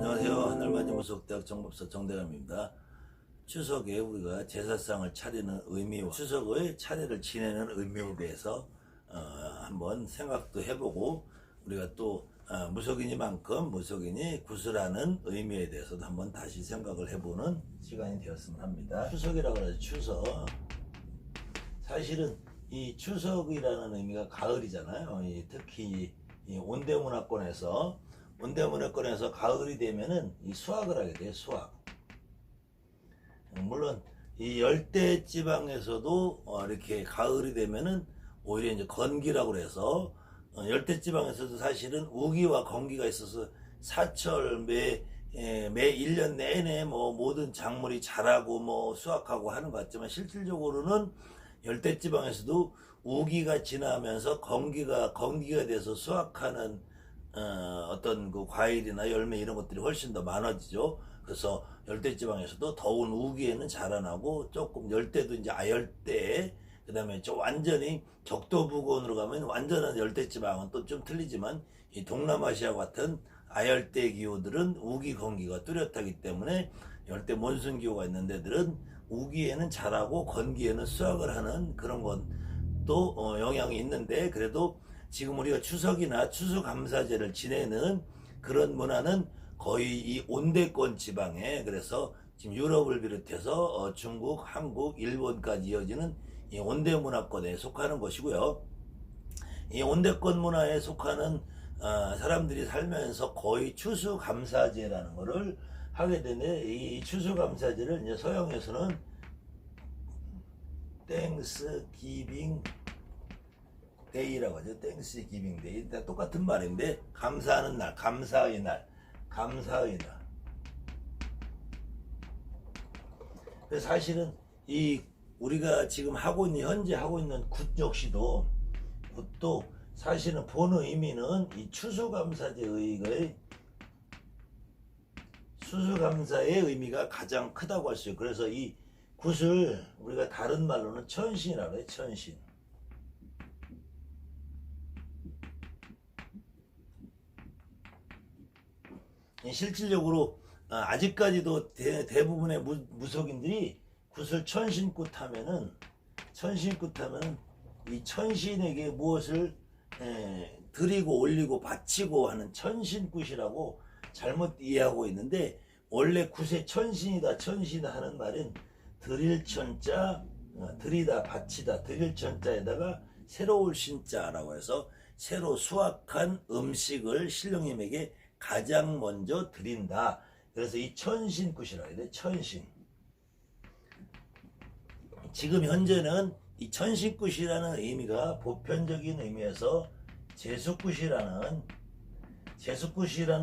안녕하세요. 하늘맞이 무속대학 정법사 정대감입니다. 추석에 우리가 제사상을 차리는 의미와 추석의 차례를 지내는 의미에 대해서 한번 생각도 해보고 우리가 또 무속인이만큼 무속인이 구슬하는 의미에 대해서도 한번 다시 생각을 해보는 시간이 되었으면 합니다. 추석이라고 하죠. 추석. 사실은 이 추석이라는 의미가 가을이잖아요. 특히 이 온대문화권에서 가을이 되면은 이 수확을 하게 돼요. 수확. 물론 이 열대 지방에서도 이렇게 가을이 되면은 오히려 이제 건기라고 그래서 열대 지방에서도 사실은 우기와 건기가 있어서 사철 매 1년 내내 뭐 모든 작물이 자라고 뭐 수확하고 하는 것 같지만 실질적으로는 열대 지방에서도 우기가 지나면서 건기가 돼서 수확하는 어떤 그 과일이나 열매 이런 것들이 훨씬 더 많아지죠. 그래서 열대지방에서도 더운 우기에는 자라나고 조금 열대도 이제 아열대, 그 다음에 좀 완전히 적도부근으로 가면 완전한 열대지방은 또 좀 틀리지만 이 동남아시아 같은 아열대 기후들은 우기 건기가 뚜렷하기 때문에 열대 몬순 기후가 있는 데들은 우기에는 자라고 건기에는 수확을 하는 그런 것도 영향이 있는데, 그래도 지금 우리가 추석이나 추수감사제를 지내는 그런 문화는 거의 이 온대권 지방에, 그래서 지금 유럽을 비롯해서 중국, 한국, 일본까지 이어지는 이 온대문화권에 속하는 것이고요. 이 온대권 문화에 속하는 사람들이 살면서 거의 추수감사제라는 것을 하게 되는데, 이 추수감사제를 이제 서양에서는 땡스기빙 데이라고 하죠. 땡스기빙 데이. 똑같은 말인데, 감사하는 날, 감사의 날. 그래서 사실은 이 우리가 지금 현재 하고 있는 굿 역시도, 굿도 사실은 본 의미는 이 추수감사의 의미가 가장 크다고 할 수 있어요. 그래서 이 굿을 우리가 다른 말로는 천신이라고 해요. 천신. 실질적으로 아직까지도 대부분의 무속인들이 굿을 천신굿 하면은 이 천신에게 무엇을 드리고 올리고 바치고 하는 천신굿이라고 잘못 이해하고 있는데, 원래 굿의 천신이다 하는 말은 드릴 천자, 드리다 바치다, 드릴 천자에다가 새로울 신자라고 해서 새로 수확한 음식을 신령님에게 가장 먼저 드린다. 그래서 이 천신굿이라고 해야 돼. 천신. 지금 현재는 이 천신굿이라는 의미가 보편적인 의미에서 제수굿이라는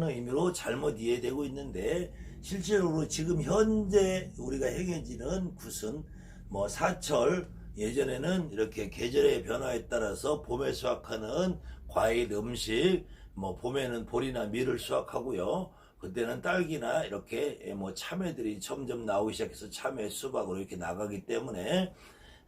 의미로 잘못 이해되고 있는데, 실제로 지금 현재 우리가 행해지는 굿은 뭐 사철, 예전에는 이렇게 계절의 변화에 따라서 봄에 수확하는 과일, 음식, 뭐 봄에는 보리나 밀을 수확하고요. 그때는 딸기나 이렇게 뭐 참외들이 점점 나오기 시작해서 참외, 수박으로 이렇게 나가기 때문에,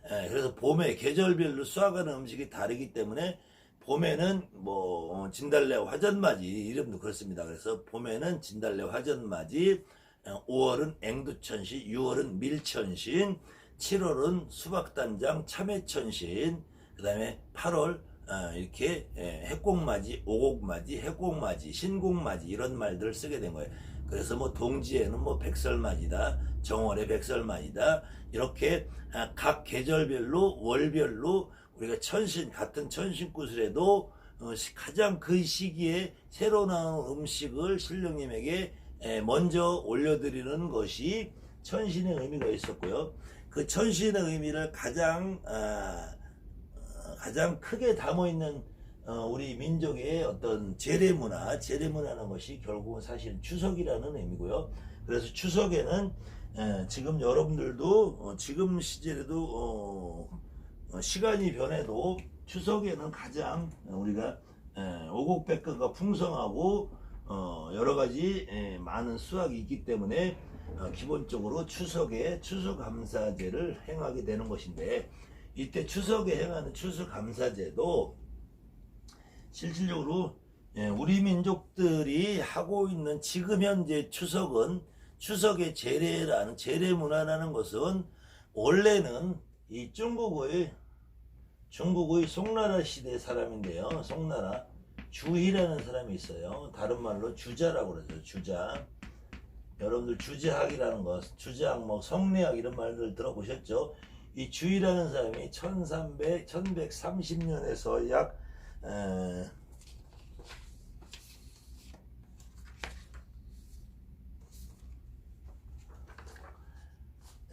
그래서 봄에 계절별로 수확하는 음식이 다르기 때문에 봄에는 뭐 진달래 화전맞이, 이름도 그렇습니다. 그래서 봄에는 진달래 화전맞이, 5월은 앵두천신, 6월은 밀천신, 7월은 수박단장 참외천신, 그 다음에 8월 이렇게 해곡맞이, 오곡맞이, 해곡맞이, 신곡맞이 이런 말들을 쓰게 된 거예요. 그래서 뭐 동지에는 뭐 백설맞이다, 정월에 백설맞이다, 이렇게 각 계절별로 월별로 우리가 같은 천신굿을해도 가장 그 시기에 새로 나온 음식을 신령님에게 먼저 올려드리는 것이 천신의 의미가 있었고요. 그 천신의 의미를 가장 크게 담아있는 우리 민족의 어떤 재래문화라는 것이 결국은 사실 추석이라는 의미고요. 그래서 추석에는 지금 여러분들도 지금 시절에도 시간이 변해도 추석에는 가장 우리가 오곡백근과 풍성하고 여러가지 많은 수확이 있기 때문에 기본적으로 추석에 추수감사제를 행하게 되는 것인데, 이때 추석에 행하는 추수감사제도 실질적으로 우리 민족들이 하고 있는 지금 현재 추석은 추석의 제례 문화라는 것은 원래는 이 중국의 송나라 시대 사람인데요. 송나라 주희라는 사람이 있어요. 다른 말로 주자라고 그러죠. 주자. 여러분들 주제학이라는 것, 주제학, 뭐 성리학 이런 말들 들어보셨죠? 이 주희라는 사람이 1130년에서 약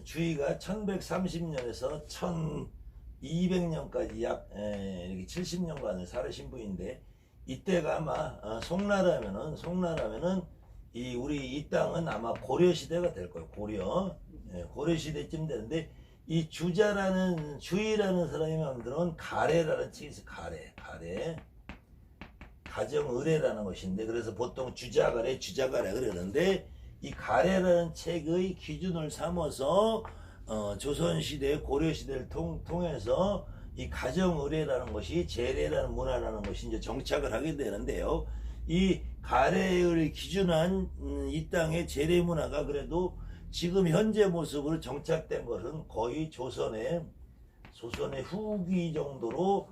주희가 1130년에서 1200년까지 약 이렇게 70년간을 살으신 분인데, 이때가 아마 송나라면은 우리 이 땅은 아마 고려 시대가 될 거예요. 고려 시대쯤 되는데, 이 주희라는 사람이 만드는 가래라는 책이 있어요. 가래 가정의례라는 것인데, 그래서 보통 주자가래 그러는데, 이 가래라는 책의 기준을 삼아서 조선시대 고려시대를 통해서 이 가정의례라는 것이 제례라는 문화라는 것이 이제 정착을 하게 되는데요. 이 가래를 기준한 이 땅의 제례 문화가 그래도 지금 현재 모습으로 정착된 것은 거의 조선의 후기 정도로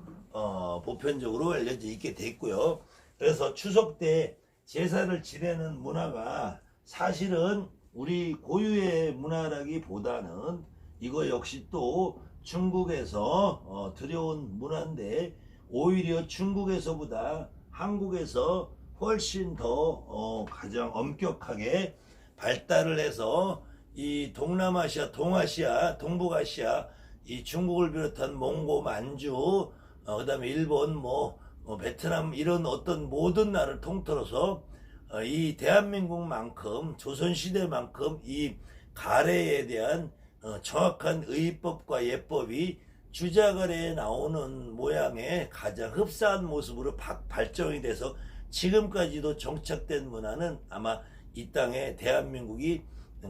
보편적으로 알려져 있게 됐고요. 그래서 추석 때 제사를 지내는 문화가 사실은 우리 고유의 문화라기보다는 이거 역시 또 중국에서 들여온 문화인데, 오히려 중국에서보다 한국에서 훨씬 더 가장 엄격하게 발달을 해서 이 동남아시아, 동북아시아, 이 중국을 비롯한 몽고, 만주, 그다음에 일본, 베트남 이런 어떤 모든 나라를 통틀어서 이 대한민국만큼 조선시대만큼 이 가래에 대한 정확한 의법과 예법이 주자가래에 나오는 모양의 가장 흡사한 모습으로 발전이 돼서 지금까지도 정착된 문화는 아마 이 땅에 대한민국이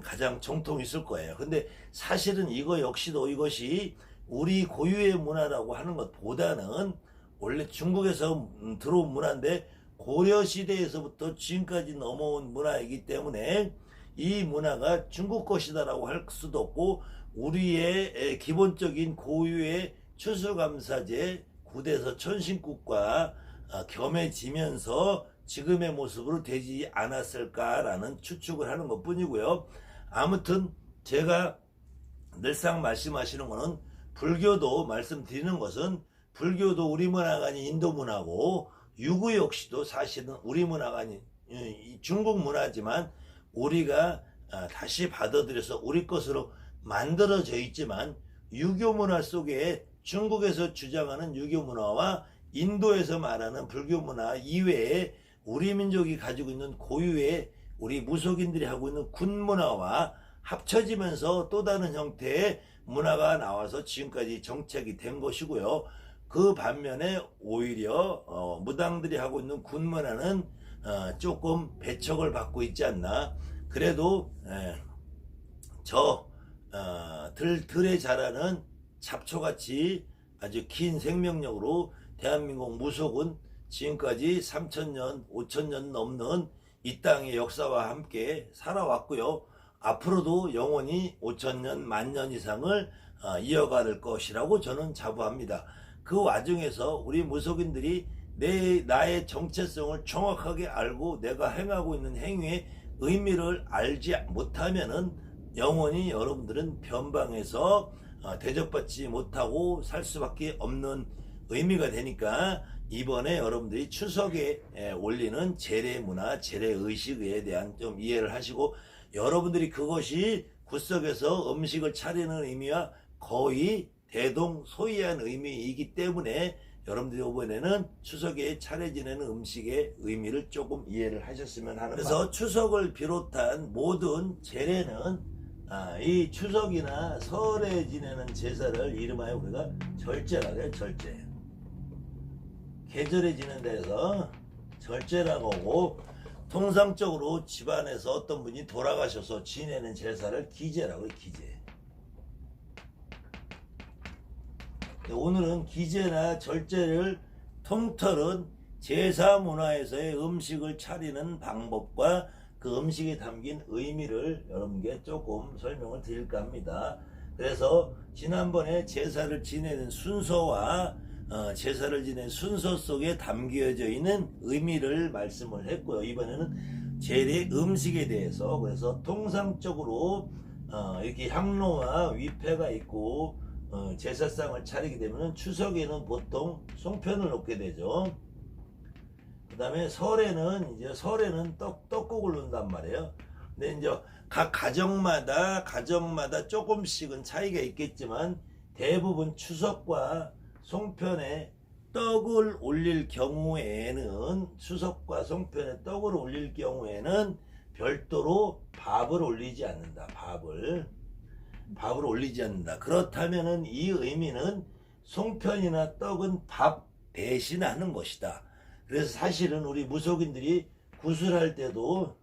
가장 정통이 있을 거예요. 근데 사실은 이거 역시도 이것이 우리 고유의 문화라고 하는 것보다는 원래 중국에서 들어온 문화인데, 고려시대에서부터 지금까지 넘어온 문화이기 때문에 이 문화가 중국 것이다라고 할 수도 없고, 우리의 기본적인 고유의 추수감사제 구대서 천신국과 겸해지면서 지금의 모습으로 되지 않았을까라는 추측을 하는 것 뿐이고요. 아무튼 제가 늘상 말씀하시는 것은, 불교도 말씀드리는 것은, 불교도 우리 문화가 아닌 인도 문화고, 유구 역시도 사실은 우리 문화가 아닌 중국 문화지만 우리가 다시 받아들여서 우리 것으로 만들어져 있지만, 유교 문화 속에 중국에서 주장하는 유교 문화와 인도에서 말하는 불교 문화 이외에 우리 민족이 가지고 있는 고유의 우리 무속인들이 하고 있는 군 문화와 합쳐지면서 또 다른 형태의 문화가 나와서 지금까지 정착이 된 것이고요. 그 반면에 오히려 무당들이 하고 있는 군 문화는 조금 배척을 받고 있지 않나. 그래도 들에 자라는 잡초같이 아주 긴 생명력으로 대한민국 무속은 지금까지 3000년, 5000년 넘는 이 땅의 역사와 함께 살아왔고요. 앞으로도 영원히 5000년, 10,000년 이상을 이어갈 것이라고 저는 자부합니다. 그 와중에서 우리 무속인들이 나의 정체성을 정확하게 알고 내가 행하고 있는 행위의 의미를 알지 못하면은 영원히 여러분들은 변방에서 대접받지 못하고 살 수밖에 없는 의미가 되니까, 이번에 여러분들이 추석에 올리는 제례 문화, 제례 의식에 대한 좀 이해를 하시고, 여러분들이 그것이 굿석에서 음식을 차리는 의미와 거의 대동소이한 의미이기 때문에 여러분들이 이번에는 추석에 차례 지내는 음식의 의미를 조금 이해를 하셨으면 하는. 그래서 추석을 비롯한 모든 제례는 이 추석이나 설에 지내는 제사를 이름하여 우리가 절제라고 해요. 절제. 계절에 지낸다 해서 절제라고 하고, 통상적으로 집안에서 어떤 분이 돌아가셔서 지내는 제사를 기제라고 해요. 기제. 오늘은 기제나 절제를 통틀은 제사 문화에서의 음식을 차리는 방법과 그 음식에 담긴 의미를 여러분께 조금 설명을 드릴까 합니다. 그래서 지난번에 제사를 지내는 순서와 제사를 지내는 순서 속에 담겨져 있는 의미를 말씀을 했고요. 이번에는 제례 음식에 대해서, 그래서 통상적으로 이렇게 향로와 위패가 있고 제사상을 차리게 되면 추석에는 보통 송편을 놓게 되죠. 그 다음에 설에는 떡국을 넣는단 말이에요. 근데 이제 각 가정마다 조금씩은 차이가 있겠지만 대부분 추석과 송편에 떡을 올릴 경우에는, 추석과 송편에 떡을 올릴 경우에는 별도로 밥을 올리지 않는다. 밥을 올리지 않는다. 그렇다면은 이 의미는 송편이나 떡은 밥 대신하는 것이다. 그래서 사실은 우리 무속인들이 구슬할 때도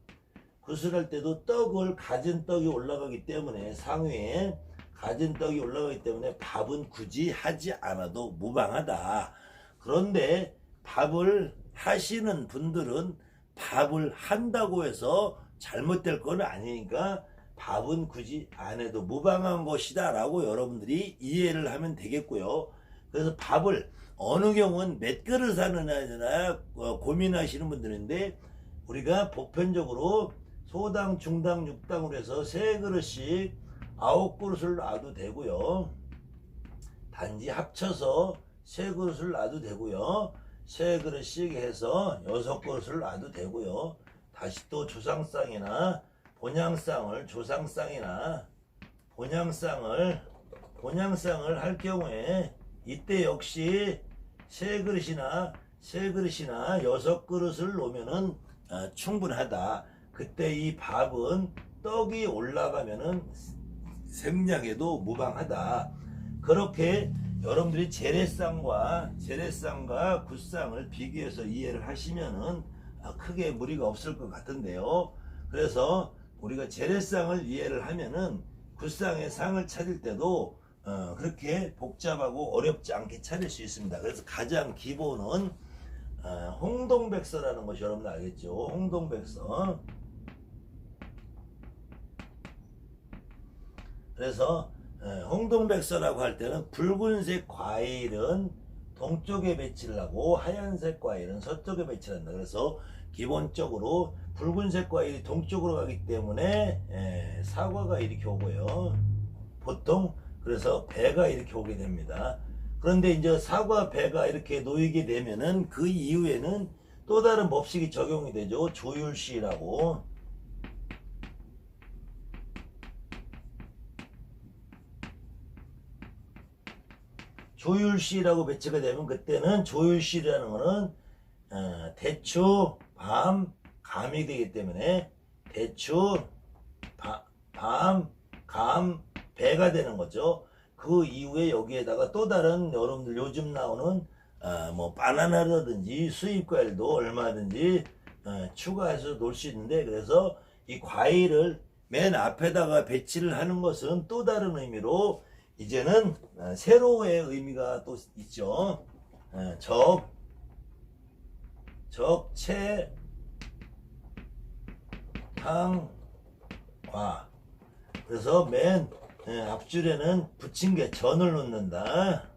떡을, 갖은 떡이 올라가기 때문에, 상위에 갖은 떡이 올라가기 때문에 밥은 굳이 하지 않아도 무방하다. 그런데 밥을 하시는 분들은 밥을 한다고 해서 잘못될 건 아니니까 밥은 굳이 안 해도 무방한 것이다 라고 여러분들이 이해를 하면 되겠고요. 그래서 밥을 어느 경우는 몇 그릇 하느냐 고민하시는 분들인데, 우리가 보편적으로 소당, 중당, 육당으로 해서 3그릇씩 9그릇을 놔도 되고요. 단지 합쳐서 3그릇을 놔도 되고요. 3그릇씩 해서 6그릇을 놔도 되고요. 다시 또 조상상이나 본향상을 할 경우에 이때 역시 3그릇이나 6그릇을 놓으면은 충분하다. 그때 이 밥은 떡이 올라가면은 생략해도 무방하다. 그렇게 여러분들이 제례상과 굿상을 비교해서 이해를 하시면은 크게 무리가 없을 것 같은데요. 그래서 우리가 제례상을 이해를 하면은 굿상의 상을 차릴 때도 그렇게 복잡하고 어렵지 않게 차릴 수 있습니다. 그래서 가장 기본은 홍동백서라는 것이 여러분 알겠죠? 홍동백서. 그래서 홍동백서라고 할 때는 붉은색 과일은 동쪽에 배치를 하고 하얀색 과일은 서쪽에 배치를 한다. 그래서 기본적으로 붉은색 과일이 동쪽으로 가기 때문에 사과가 이렇게 오고요. 보통 그래서 배가 이렇게 오게 됩니다. 그런데 이제 사과, 배가 이렇게 놓이게 되면은 그 이후에는 또 다른 법칙이 적용이 되죠. 조율시라고. 조율시라고 배치가 되면 그때는 조율시라는 거는 대추, 밤, 감이 되기 때문에 대추, 밤, 감, 배가 되는 거죠. 그 이후에 여기에다가 또 다른 여러분들 요즘 나오는 뭐 바나나라든지 수입과일도 얼마든지 추가해서 놓을 수 있는데, 그래서 이 과일을 맨 앞에다가 배치를 하는 것은 또 다른 의미로 이제는 세로의 의미가 또 있죠. 적채 탕과. 그래서 맨 앞줄에는 부침개, 전을 놓는다.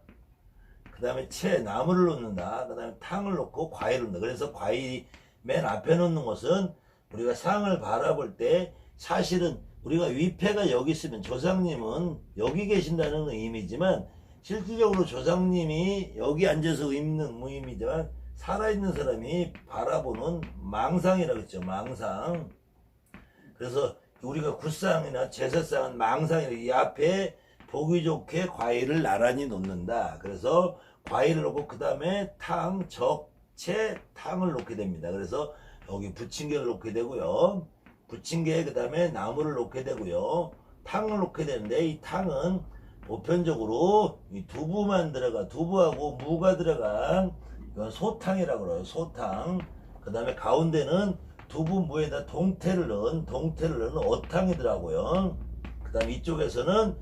그 다음에 나무를 놓는다. 그 다음에 탕을 놓고 과일을 놓는다. 그래서 과일이 맨 앞에 놓는 것은 우리가 상을 바라볼 때 사실은 우리가 위패가 여기 있으면 조상님은 여기 계신다는 의미지만, 실질적으로 조상님이 여기 앉아서 있는 의미지만 살아있는 사람이 바라보는 망상이라고 했죠. 망상. 그래서 우리가 굿상이나 제사상은 망상이라, 이 앞에 보기 좋게 과일을 나란히 놓는다. 그래서 과일을 놓고 그 다음에 탕, 적채, 탕을 놓게 됩니다. 그래서 여기 부침개를 놓게 되고요. 부침개, 그 다음에 나무를 놓게 되고요. 탕을 놓게 되는데, 이 탕은 보편적으로 이 두부만 두부하고 무가 들어간 이건 소탕이라고 그래요. 소탕. 그 다음에 가운데는 두부 무에다 동태를 넣은 어탕이더라고요. 그 다음에 이쪽에서는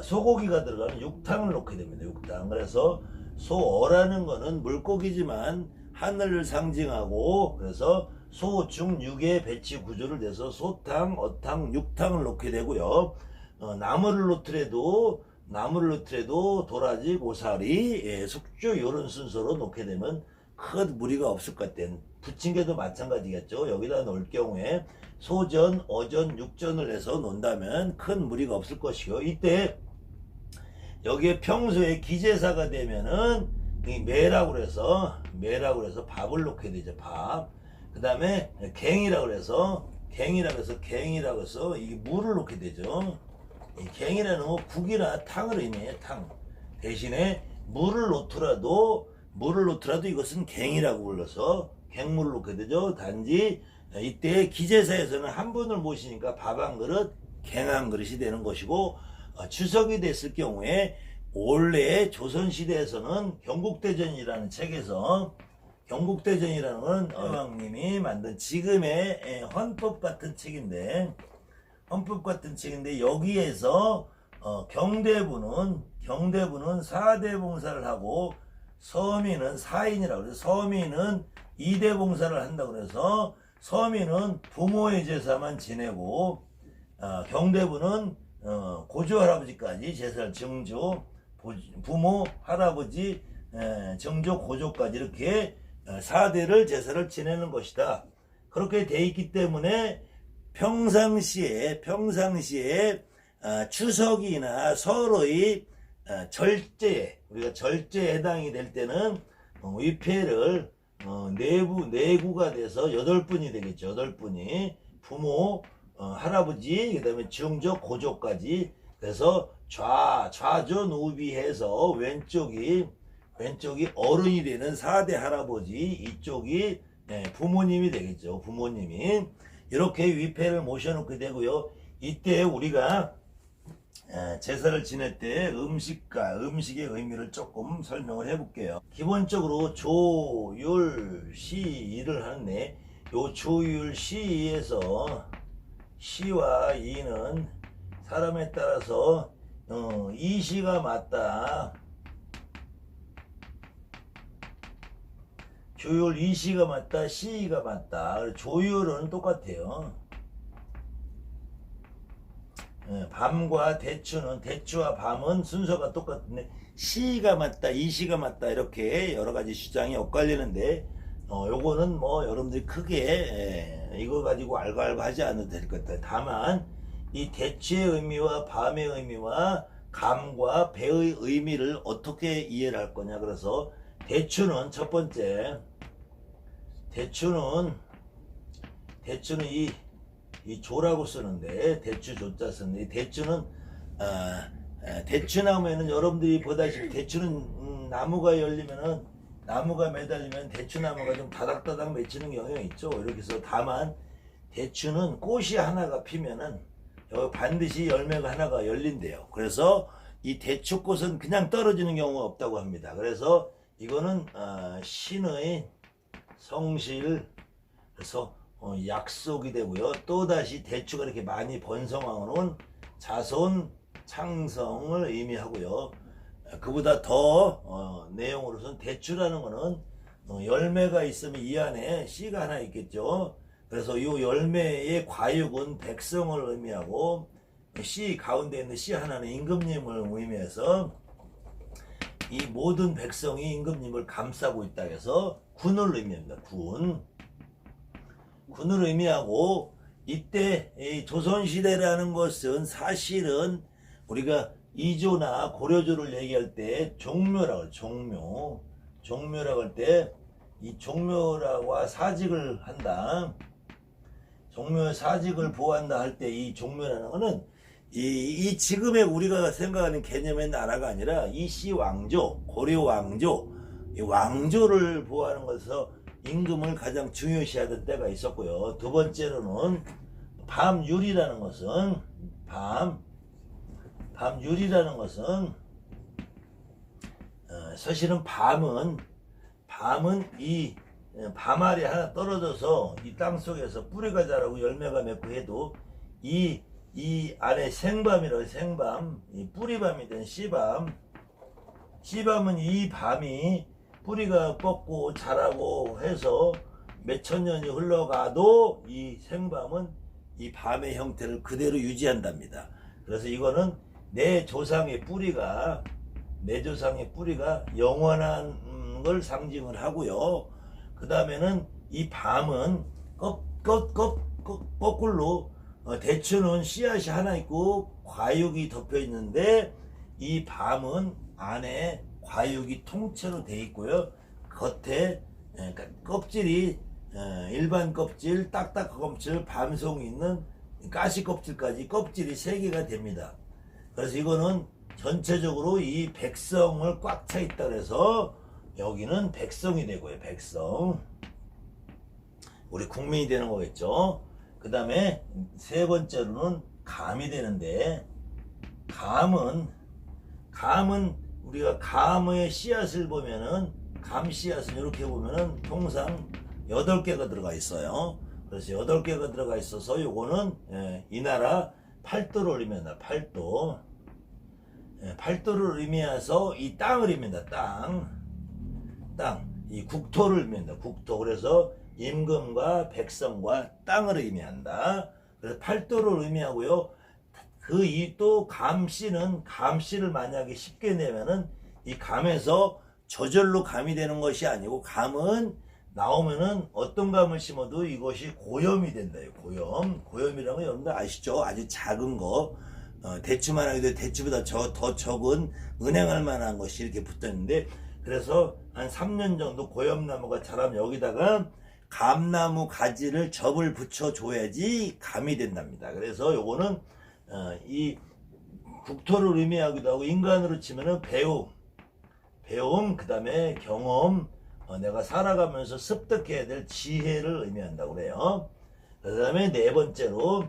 소고기가 들어가는 육탕을 놓게 됩니다. 육탕. 그래서 소어라는 거는 물고기지만 하늘을 상징하고, 그래서 소, 중, 육의 배치 구조를 내서 소탕, 어탕, 육탕을 놓게 되고요. 나무를 놓더라도 도라지, 고사리, 숙주 이런 순서로 놓게 되면 큰 무리가 없을 것 같아요. 부침개도 마찬가지겠죠. 여기다 놓을 경우에 소전, 어전, 육전을 해서 놓는다면 큰 무리가 없을 것이요. 이때 여기에 평소에 기제사가 되면은 이 매라고 그래서 밥을 놓게 되죠. 밥. 그 다음에 갱이라고 해서 이 물을 놓게 되죠. 이 갱이라는 거 국이나 탕을 의미해요. 탕. 대신에 물을 놓더라도 이것은 갱이라고 불러서 갱물을 놓게 되죠. 단지 이때 기제사에서는 한 분을 모시니까 밥 한 그릇, 갱 한 그릇이 되는 것이고, 추석이 됐을 경우에 원래 조선시대에서는 경국대전이라는 책에서, 경국대전이라는 건 어왕님이 만든 지금의 헌법 같은 책인데 여기에서 경대부는 4대 봉사를 하고 서민은 4인이라고 그래서 서민은 2대 봉사를 한다고 그래서 서민은 부모의 제사만 지내고 경대부는 고조 할아버지까지 제사를 증조, 부모 할아버지 증조 고조까지 이렇게 4대를 제사를 지내는 것이다. 그렇게 돼 있기 때문에 평상시에 추석이나 설의 절제에, 우리가 절제에 해당이 될 때는 위패를 내구가 돼서 8분이 되겠죠. 8분이 부모, 할아버지, 그 다음에 증조, 고조까지. 그래서 좌존 우비해서 왼쪽이 어른이 되는 4대 할아버지, 이쪽이 부모님이 되겠죠. 부모님이. 이렇게 위패를 모셔놓게 되고요. 이때 우리가 제사를 지낼 때 음식의 의미를 조금 설명을 해볼게요. 기본적으로 조율시를 하는데, 요 조율시에서 시와 이는 사람에 따라서 이시가 맞다, 조율 이시가 맞다, 시가 맞다. 조율은 똑같아요. 밤과 대추와 밤은 순서가 똑같은데 시가 맞다, 이시가 맞다 이렇게 여러 가지 주장이 엇갈리는데 요거는 뭐 여러분들이 크게 이거 가지고 알고 하지 않아도 될 것 같아요. 다만 이 대추의 의미와 밤의 의미와 감과 배의 의미를 어떻게 이해를 할 거냐. 그래서 대추는 첫 번째, 대추는 이 조라고 쓰는데, 대추 조자 쓰는데, 이 대추는 대추나무에는 여러분들이 보다시피 대추는 나무가 열리면은, 나무가 매달리면 대추나무가 좀 다닥다닥 맺히는 경향이 있죠. 이렇게 해서 다만 대추는 꽃이 하나가 피면은 여기 반드시 열매가 하나가 열린대요. 그래서 이 대추꽃은 그냥 떨어지는 경우가 없다고 합니다. 그래서 이거는 신의 성실, 그래서 약속이 되고요. 또다시 대추가 이렇게 많이 번성하는 자손 창성을 의미하고요. 그보다 더 내용으로서는 대추라는 거는 열매가 있으면 이 안에 씨가 하나 있겠죠. 그래서 이 열매의 과육은 백성을 의미하고, 씨 가운데 있는 씨 하나는 임금님을 의미해서 이 모든 백성이 임금님을 감싸고 있다 해서 군을 의미합니다. 군을 의미하고, 이때 이 조선시대라는 것은 사실은 우리가 이조나 고려조를 얘기할 때 종묘라고 해요. 종묘라고 할 때 이 종묘라고 사직을 한다, 종묘 사직을 보호한다 할 때 이 종묘라는 거는 이 지금의 우리가 생각하는 개념의 나라가 아니라 이씨 왕조, 고려 왕조, 이 왕조를 보호하는 것에서 임금을 가장 중요시하던 때가 있었고요. 두 번째로는 밤율이라는 것은 사실은 밤은 이 밤알이 하나 떨어져서 이 땅 속에서 뿌리가 자라고 열매가 맺고 해도 이 안에 생밤이라고 해요. 생밤, 이 뿌리밤이 된 씨밤은 이 밤이 뿌리가 뻗고 자라고 해서 몇천 년이 흘러가도 이 생밤은 이 밤의 형태를 그대로 유지한답니다. 그래서 이거는 내 조상의 뿌리가 영원한 걸 상징을 하고요. 그 다음에는 이 밤은 거꾸로 대추는 씨앗이 하나 있고 과육이 덮여 있는데 이 밤은 안에 과육이 통째로 돼 있고요. 겉에 그러니까 껍질이 일반 껍질, 딱딱한 껍질, 밤송이 있는 가시 껍질까지 껍질이 3개가 됩니다. 그래서 이거는 전체적으로 이 백성을 꽉 차 있다 그래서 여기는 백성이 되고요. 백성. 우리 국민이 되는 거겠죠. 그 다음에 세 번째로는 감이 되는데 감은 우리가 감의 씨앗을 보면은 감 씨앗은 이렇게 보면은 통상 8개가 들어가 있어요. 그래서 8개가 들어가 있어서 요거는 이 나라 팔도를 의미한다. 팔도. 팔도를 의미해서 이 땅을 의미한다. 땅. 이 국토를 의미한다. 국토. 그래서 임금과 백성과 땅을 의미한다. 그래서 팔도를 의미하고요. 그 이 또 감씨를 만약에 쉽게 내면은 이 감에서 저절로 감이 되는 것이 아니고 감은 나오면은 어떤 감을 심어도 이것이 고염이 된다. 고염이라는 건 여러분들 아시죠? 아주 작은 거. 대추만 하기도 대추보다 더 적은 은행할 만한 것이 이렇게 붙어 있는데 그래서 한 3년 정도 고염나무가 자라면 여기다가 감나무 가지를 접을 붙여 줘야지 감이 된답니다. 그래서 요거는 이 국토를 의미하기도 하고 인간으로 치면은 배움 그 다음에 경험 내가 살아가면서 습득해야 될 지혜를 의미한다고 그래요. 그 다음에 네 번째로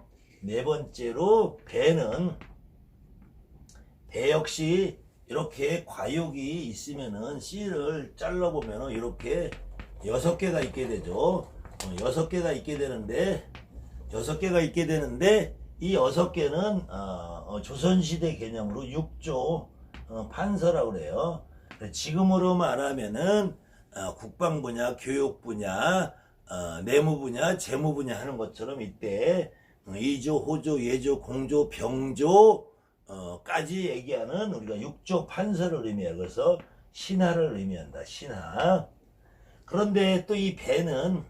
배 역시 이렇게 과육이 있으면은 씨를 잘라보면은 이렇게 6개가 있게 되죠. 6개가 있게 되는데 이 6개는 조선시대 개념으로 6조 판서라고 그래요. 지금으로 말하면은 국방 분야, 교육 분야, 내무 분야, 재무 분야 하는 것처럼 이때 이조, 호조, 예조, 공조, 병조 까지 얘기하는 우리가 6조 판서를 의미해요. 그래서 신하를 의미한다. 신하. 그런데 또 이 배는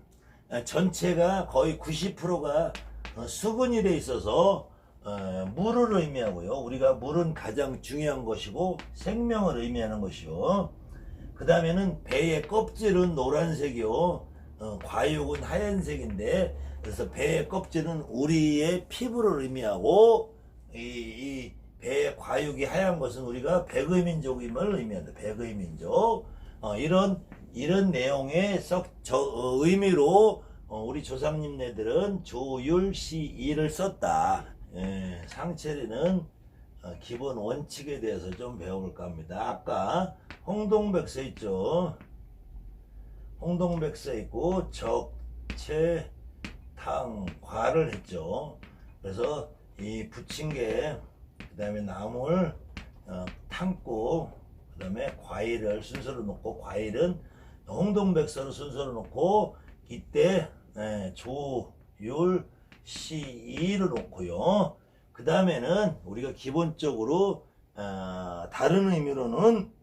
전체가 거의 90%가 수분이 돼 있어서 물을 의미하고요. 우리가 물은 가장 중요한 것이고 생명을 의미하는 것이요. 그 다음에는 배의 껍질은 노란색이요. 과육은 하얀색인데 그래서 배의 껍질은 우리의 피부를 의미하고 이 배의 과육이 하얀 것은 우리가 백의민족임을 의미한다. 백의민족. 이런 내용의 의미로 우리 조상님네들은 조율시이를 썼다. 상체리는 기본 원칙에 대해서 좀 배워볼까 합니다. 아까 홍동백서 있죠. 홍동백서 있고 적채탕과를 했죠. 그래서 이 부침개 그 다음에 나물 탕국 그 다음에 과일을 순서로 놓고 과일은 홍동백서를 순서로 놓고 이때 조율시이를 놓고요. 그 다음에는 우리가 기본적으로 다른 의미로는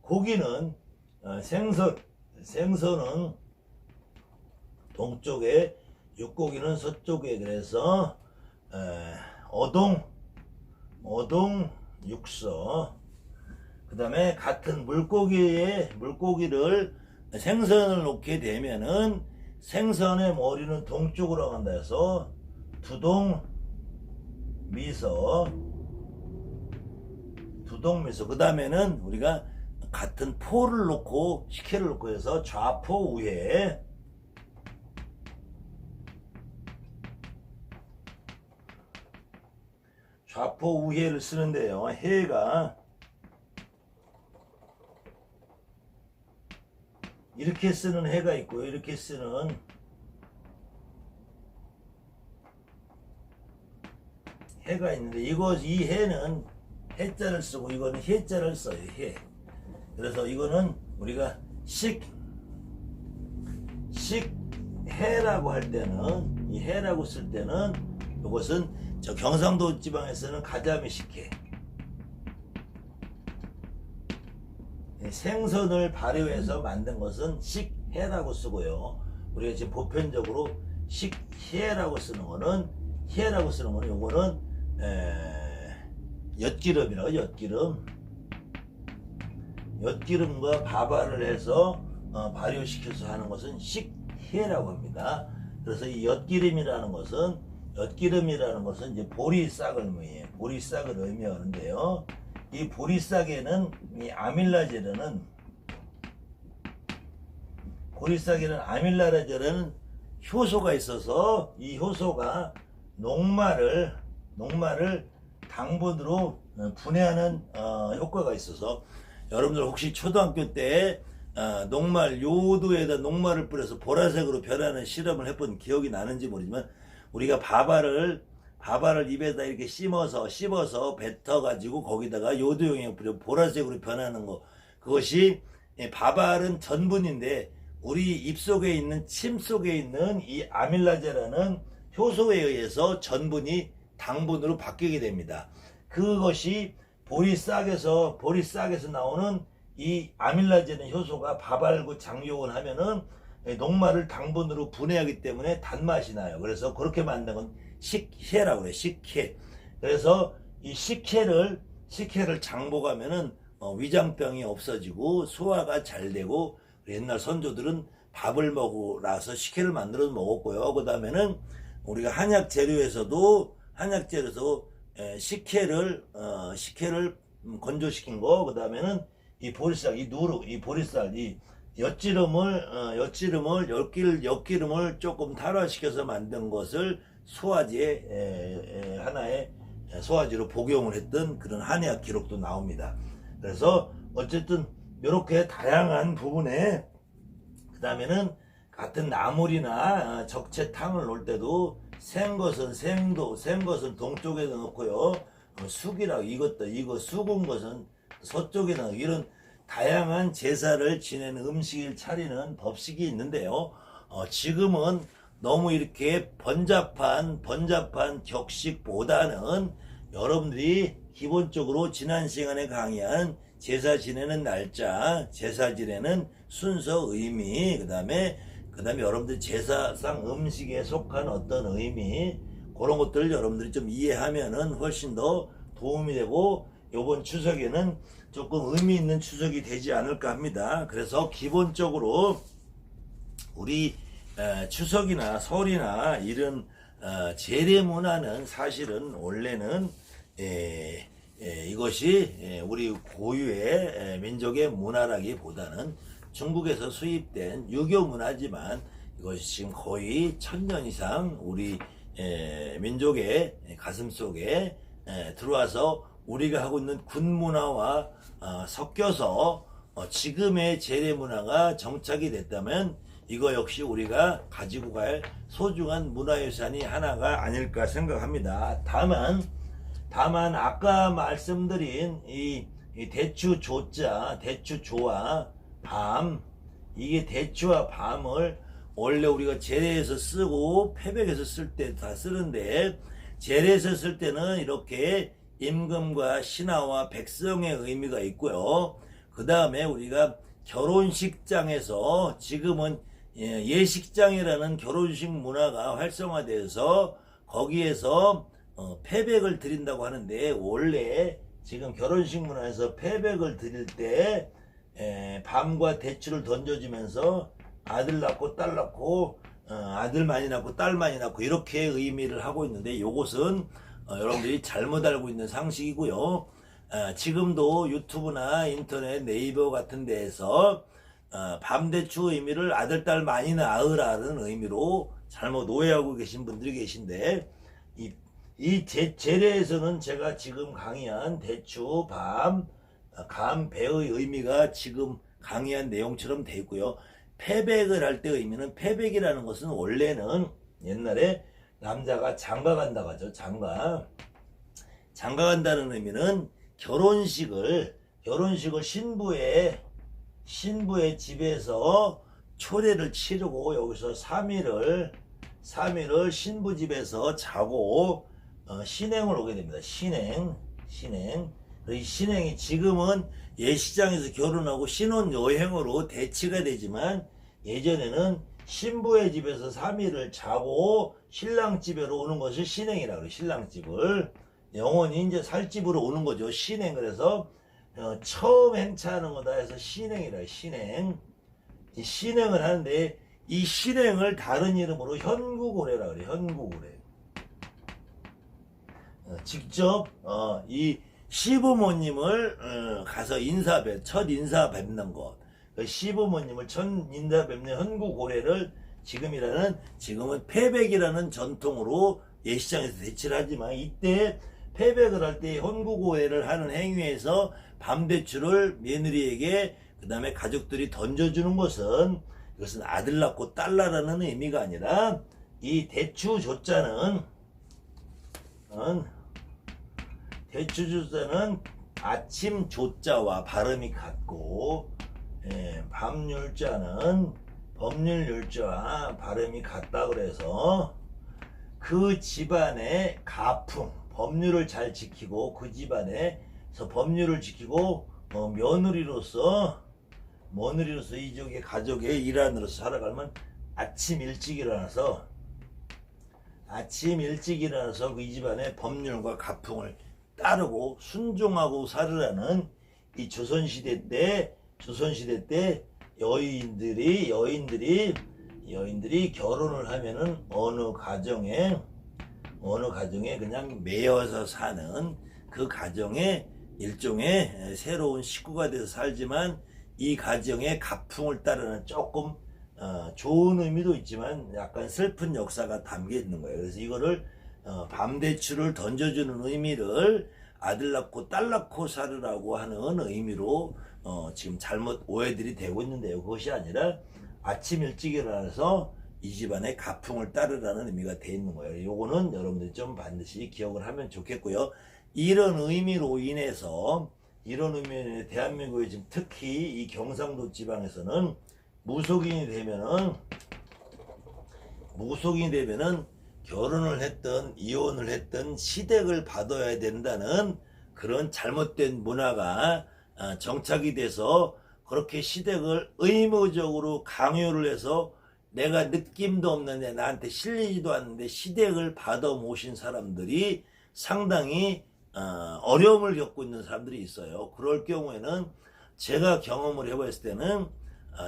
고기는 생선은 동쪽에 육고기는 서쪽에 그래서 어동 육서 그 다음에 같은 물고기를 생선을 놓게 되면은 생선의 머리는 동쪽으로 간다 해서 두동미서 그 다음에는 우리가 같은 포를 놓고 식혜를 놓고 해서 좌포우회 좌포우회를 쓰는데요. 해가 이렇게 쓰는 해가 있고요. 이렇게 쓰는 해가 있는데 이 해는 해자를 쓰고 이거는 해자를 써요. 해. 그래서 이거는 우리가 식해라고 할 때는, 이 해라고 쓸 때는 이것은 저 경상도 지방에서는 가자미 식혜, 생선을 발효해서 만든 것은 식해라고 쓰고요. 우리가 지금 보편적으로 식혜라고 쓰는 거는, 요거는 엿기름이라고, 엿기름과 밥알을 해서 발효시켜서 하는 것은 식혜라고 합니다. 그래서 이 엿기름이라는 것은 이제 보리싹을 의미하는데요. 이 보리싹에는 이 아밀라제라는 효소가 있어서, 이 효소가 녹말을 당분으로 분해하는 효과가 있어서, 여러분들 혹시 초등학교 때 요도에다 녹말을 뿌려서 보라색으로 변하는 실험을 해본 기억이 나는지 모르지만, 우리가 밥알을 입에다 이렇게 씹어서 뱉어가지고 거기다가 요도용액 뿌려 보라색으로 변하는 거, 그것이, 밥알은 전분인데 우리 입속에 있는, 침 속에 있는 이 아밀라제라는 효소에 의해서 전분이 당분으로 바뀌게 됩니다. 그것이 보리싹에서 나오는 이 아밀라제는 효소가 밥알과 장육을 하면은 녹말을 당분으로 분해하기 때문에 단맛이 나요. 그래서 그렇게 만든 건 식혜라고 그래요. 식혜. 그래서 이 식혜를 장복하면은 위장병이 없어지고 소화가 잘 되고, 옛날 선조들은 밥을 먹고 나서 식혜를 만들어서 먹었고요. 그 다음에는 우리가 한약 재료에서도 식혜를 건조시킨 거, 그 다음에는 이 보리쌀, 이 엿기름을 조금 탈화시켜서 만든 것을 소화제에 하나의 소화제로 복용을 했던 그런 한의학 기록도 나옵니다. 그래서 어쨌든 이렇게 다양한 부분에, 그 다음에는 같은 나물이나 적채탕을 놓을 때도 생것은 동쪽에다 놓고요, 숙이라고 이거 쑥은 것은 서쪽에다, 이런 다양한 제사를 지내는 음식을 차리는 법식이 있는데요. 지금은 너무 이렇게 번잡한 격식보다는 여러분들이 기본적으로 지난 시간에 강의한 제사 지내는 날짜, 제사 지내는 순서, 의미, 그 다음에 여러분들 제사상 음식에 속한 어떤 의미, 그런 것들을 여러분들이 좀 이해하면은 훨씬 더 도움이 되고, 요번 추석에는 조금 의미 있는 추석이 되지 않을까 합니다. 그래서 기본적으로 우리 추석이나 설이나 이런 제례 문화는 사실은 원래는 이것이 우리 고유의 민족의 문화라기보다는 중국에서 수입된 유교 문화지만, 이것이 지금 거의 1000년 이상 우리 민족의 가슴 속에 들어와서 우리가 하고 있는 군 문화와 섞여서 지금의 제례 문화가 정착이 됐다면, 이거 역시 우리가 가지고 갈 소중한 문화유산이 하나가 아닐까 생각합니다. 다만 아까 말씀드린 이 대추조자, 대추조와 밤, 이게 대추와 밤을 원래 우리가 제례에서 쓰고 패백에서 쓸 때 다 쓰는데, 제례에서 쓸 때는 이렇게 임금과 신하와 백성의 의미가 있고요. 그 다음에 우리가 결혼식장에서, 지금은 예식장이라는 결혼식 문화가 활성화돼서 거기에서 패백을 드린다고 하는데, 원래 지금 결혼식 문화에서 패백을 드릴 때 밤과 대추를 던져주면서 아들 낳고 딸 낳고, 아들 많이 낳고 딸 많이 낳고, 이렇게 의미를 하고 있는데, 요것은 여러분들이 잘못 알고 있는 상식이고요. 지금도 유튜브나 인터넷, 네이버 같은 데에서 밤대추 의미를 아들 딸 많이 낳으라는 의미로 잘못 오해하고 계신 분들이 계신데, 이 제례에서는 제가 지금 강의한 대추, 밤, 감, 배의 의미가 지금 강의한 내용처럼 되어 있고요. 패백을 할 때 의미는, 패백이라는 것은 원래는 옛날에 남자가 장가 간다고 하죠. 장가 간다는 의미는 결혼식을 신부의 신부의 집에서 초례를 치르고 여기서 3일을 신부 집에서 자고 신행을 오게 됩니다. 신행. 이 신행이 지금은 예시장에서 결혼하고 신혼여행으로 대치가 되지만 예전에는 신부의 집에서 3일을 자고 신랑 집으로 오는 것을 신행이라고 그래요. 신랑 집을 영원히 이제 살 집으로 오는 거죠. 신행. 그래서 처음 행차하는 거다 해서 신행이라. 신행. 이 신행을 하는데 이 신행을 다른 이름으로 현구고래라 그래요. 현구고래. 직접 이 시부모님을 가서 첫 인사 뵙는 것. 그 시부모님을 첫 인사 뵙는 현구고래를 지금은 패백이라는 전통으로 예시장에서 대치를 하지만 이때 패백을 할 때 현구고래를 하는 행위에서 밤대추를 며느리에게 그 다음에 가족들이 던져주는 것은 이것은 아들 낳고 딸 낳으라는 의미가 아니라 이 대추조자는 아침 조자와 발음이 같고 밤율자는 법률율자와 발음이 같다 그래서 그 집안의 가풍 법률을 잘 지키고 그 집안에서 법률을 지키고 며느리로서 이족의 가족의 일환으로서 살아가면 아침 일찍 일어나서 그 이 집안의 법률과 가풍을 따르고 순종하고 살으라는 이 조선시대 때 여인들이 결혼을 하면은 어느 가정에 그냥 매여서 사는 그 가정에 일종의 새로운 식구가 돼서 살지만 이 가정의 가풍을 따르는 조금 좋은 의미도 있지만 약간 슬픈 역사가 담겨 있는 거예요. 그래서 이거를 밤대추를 던져주는 의미를 아들 낳고 딸 낳고 살으라고 하는 의미로 지금 잘못 오해들이 되고 있는데요. 그것이 아니라 아침 일찍 일어나서 이 집안의 가풍을 따르라는 의미가 되어 있는 거예요. 요거는 여러분들 좀 반드시 기억을 하면 좋겠고요. 이런 의미로 인해서 대한민국에 지금 특히 이 경상도 지방에서는 무속인이 되면은 결혼을 했던 이혼을 했던 시댁을 받아야 된다는 그런 잘못된 문화가 정착이 돼서 그렇게 시댁을 의무적으로 강요를 해서 내가 느낌도 없는데 나한테 실리지도 않는데 시댁을 받아 모신 사람들이 상당히 어려움을 겪고 있는 사람들이 있어요. 그럴 경우에는 제가 경험을 해봤을 때는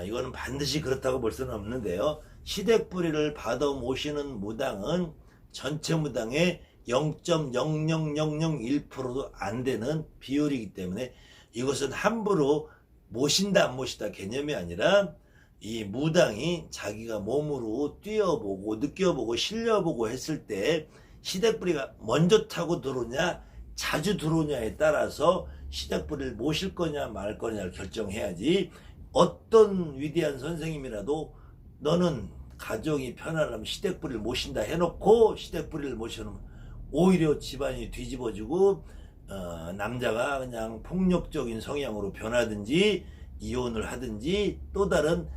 이거는 반드시 그렇다고 볼 수는 없는데요. 시댁 뿌리를 받아 모시는 무당은 전체 무당의 0.00001%도 안 되는 비율이기 때문에 이것은 함부로 모신다 안 모시다 개념이 아니라 이 무당이 자기가 몸으로 뛰어보고 느껴보고 실려보고 했을 때 시댁뿌리가 먼저 타고 들어오냐 자주 들어오냐에 따라서 시댁뿌리를 모실 거냐 말 거냐를 결정해야지. 어떤 위대한 선생님이라도 너는 가정이 편안하면 시댁뿌리를 모신다 해놓고 시댁뿌리를 모셔놓으면 오히려 집안이 뒤집어지고 남자가 그냥 폭력적인 성향으로 변하든지 이혼을 하든지 또 다른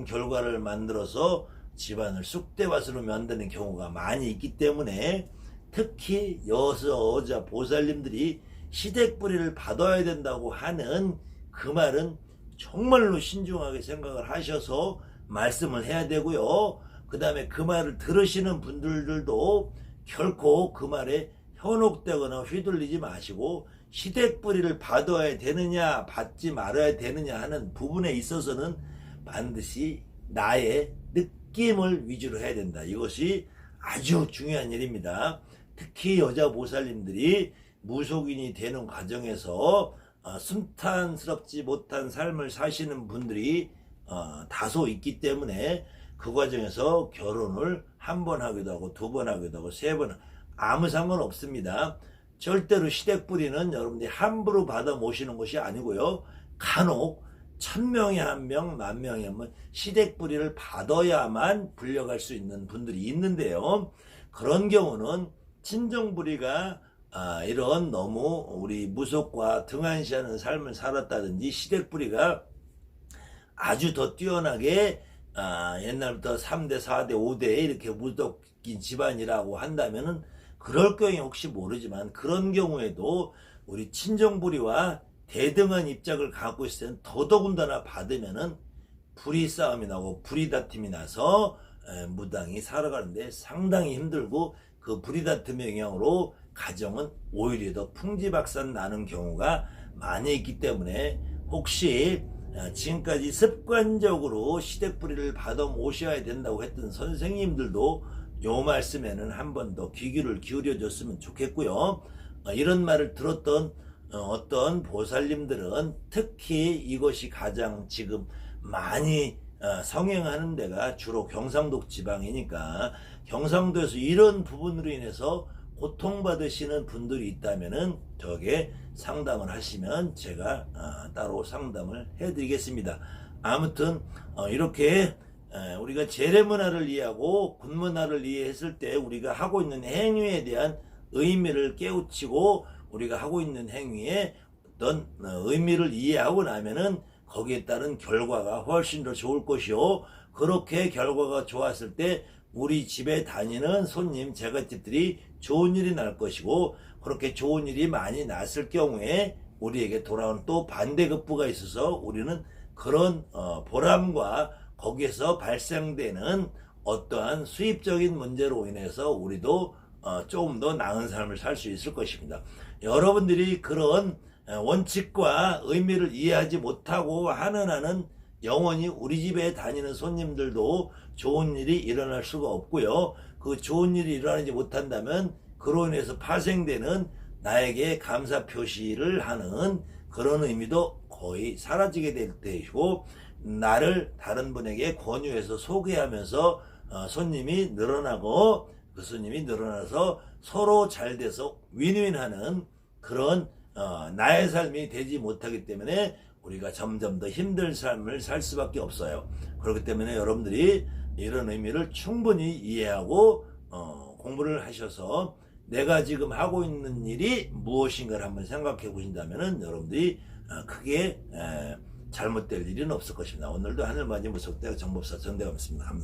결과를 만들어서 집안을 쑥대밭으로 만드는 경우가 많이 있기 때문에 특히 여자 보살님들이 시댁뿌리를 받아야 된다고 하는 그 말은 정말로 신중하게 생각을 하셔서 말씀을 해야 되고요. 그 다음에 그 말을 들으시는 분들도 결코 그 말에 현혹되거나 휘둘리지 마시고 시댁뿌리를 받아야 되느냐 받지 말아야 되느냐 하는 부분에 있어서는 반드시 나의 느낌을 위주로 해야 된다. 이것이 아주 중요한 일입니다. 특히 여자 보살님들이 무속인이 되는 과정에서 순탄스럽지 못한 삶을 사시는 분들이 다소 있기 때문에 그 과정에서 결혼을 한 번 하기도 하고 두 번 하기도 하고 세 번 아무 상관없습니다. 절대로 시댁뿌리는 여러분들이 함부로 받아 모시는 것이 아니고요. 간혹 1000명에 1명, 10,000명에 1명 시댁뿌리를 받아야만 불려갈 수 있는 분들이 있는데요. 그런 경우는 친정뿌리가 이런 너무 우리 무속과 등한시하는 삶을 살았다든지 시댁뿌리가 아주 더 뛰어나게 옛날부터 3대, 4대, 5대 이렇게 무덕인 집안이라고 한다면은 그럴 경우에 혹시 모르지만 그런 경우에도 우리 친정부리와 대등한 입장을 갖고 있을 때는 더더군다나 받으면은 불의 싸움이 나고 불의 다툼이 나서 무당이 살아가는데 상당히 힘들고 그 불의 다툼의 영향으로 가정은 오히려 더 풍지박산 나는 경우가 많이 있기 때문에 혹시 지금까지 습관적으로 시댁불의를 받아 모셔야 된다고 했던 선생님들도 요 말씀에는 한 번 더 귀를 기울여 줬으면 좋겠고요. 이런 말을 들었던 어떤 보살님들은 특히 이것이 가장 지금 많이 성행하는 데가 주로 경상도 지방이니까 경상도에서 이런 부분으로 인해서 고통받으시는 분들이 있다면은 저게 상담을 하시면 제가 따로 상담을 해드리겠습니다. 아무튼 이렇게 우리가 재래문화를 이해하고 군문화를 이해했을 때 우리가 하고 있는 행위에 대한 의미를 깨우치고 우리가 하고 있는 행위에 어떤 의미를 이해하고 나면은 거기에 따른 결과가 훨씬 더 좋을 것이요. 그렇게 결과가 좋았을 때 우리 집에 다니는 손님, 제갓집들이 좋은 일이 날 것이고 그렇게 좋은 일이 많이 났을 경우에 우리에게 돌아오는 또 반대급부가 있어서 우리는 그런 보람과 거기에서 발생되는 어떠한 수입적인 문제로 인해서 우리도 조금 더 나은 삶을 살 수 있을 것입니다. 여러분들이 그런 원칙과 의미를 이해하지 못하고 하는 한은 영원히 우리 집에 다니는 손님들도 좋은 일이 일어날 수가 없고요. 그 좋은 일이 일어나지 못한다면 그로 인해서 파생되는 나에게 감사 표시를 하는 그런 의미도 거의 사라지게 될 때이고 나를 다른 분에게 권유해서 소개하면서 손님이 늘어나고 그 손님이 늘어나서 서로 잘 돼서 윈윈하는 그런 나의 삶이 되지 못하기 때문에 우리가 점점 더 힘든 삶을 살 수밖에 없어요. 그렇기 때문에 여러분들이 이런 의미를 충분히 이해하고 공부를 하셔서 내가 지금 하고 있는 일이 무엇인가를 한번 생각해 보신다면 여러분들이 크게 잘못될 일은 없을 것입니다. 오늘도 하늘만이 무속대학 정법사 전대감습니다. 감사합니다.